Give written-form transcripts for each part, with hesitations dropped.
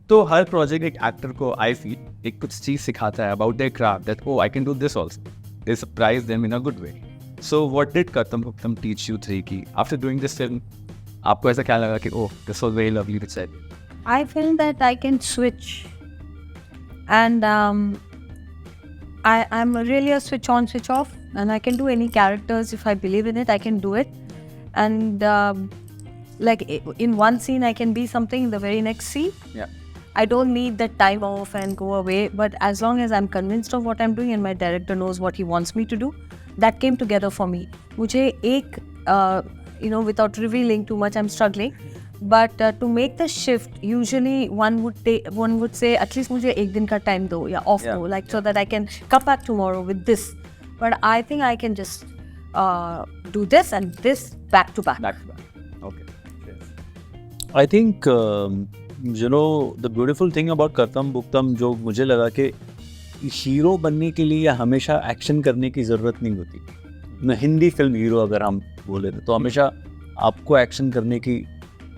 तो हर प्रोजेक्ट एक एक्टर को आई फील एक कुछ चीज सिखाता है about their craft that oh I can do this also, they surprise them in a good way. So what did Kartam Bhuktam teach you 3 की आफ्टर डूइंग दिस फिल्म आपको ऐसा क्या लगा कि oh this was very lovely to see? I feel that I can switch, and I'm really a switch on, switch off, and I can do any characters if I believe in it. I can do it, and like in one scene I can be something, in the very next scene Yeah. I don't need that time off and go away. But as long as I'm convinced of what I'm doing and my director knows what he wants me to do, that came together for me. मुझे एक without revealing too much, I'm struggling. But to make the shift, usually one would say at least मुझे एक दिन का time दो या off दो, like so that I can come back tomorrow with this. But I think I can just do this and this back to back. Back to back. Okay. I think the beautiful thing about Kartam Bhuktam जो मुझे लगा कि hero बनने के लिए हमेशा action करने की ज़रूरत नहीं होती. न हिंदी फिल्म हीरो अगर हम बोले तो हमेशा आपको एक्शन करने की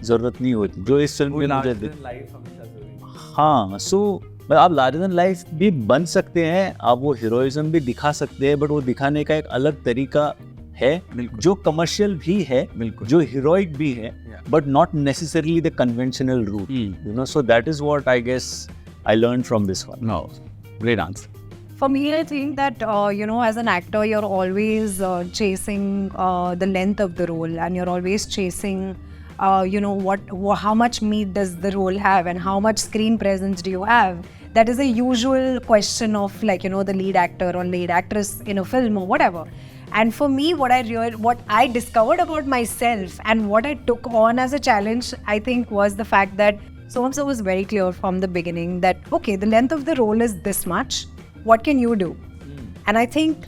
ज़रूरत नहीं होती, जो इस फिल्म में मुझे हाँ. सो आप लार्जर देन लाइफ भी बन सकते हैं, आप वो हीरोइज्म भी दिखा सकते हैं, बट वो दिखाने का एक अलग तरीका है जो कमर्शियल भी है, जो हीरोइक भी है, but not necessarily the conventional route. So that is what I guess I learned from this one. No, great answer. For me, I think that, as an actor, you're always chasing the length of the role, and you're always chasing, how much meat does the role have and how much screen presence do you have? That is a usual question of the lead actor or lead actress in a film or whatever. And for me, what I discovered about myself and what I took on as a challenge, I think, was the fact that so-and-so was very clear from the beginning that, okay, the length of the role is this much. What can you do? And I think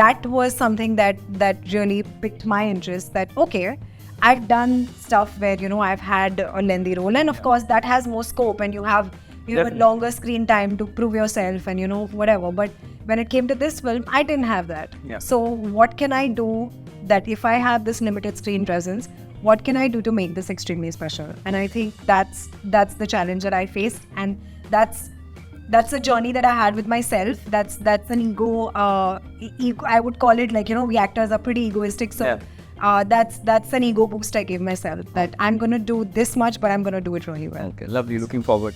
that was something that really piqued my interest, that, okay, I've done stuff where, I've had a lengthy role, and of course that has more scope and you have a longer screen time to prove yourself and, whatever. But when it came to this film, I didn't have that. Yeah. So what can I do that if I have this limited screen presence, what can I do to make this extremely special? And I think that's the challenge that I faced, and that's a journey that I had with myself. That's an ego. I would call it we actors are pretty egoistic. So that's an ego boost I gave myself, that I'm going to do this much, but I'm going to do it really well. Okay, lovely. Looking forward.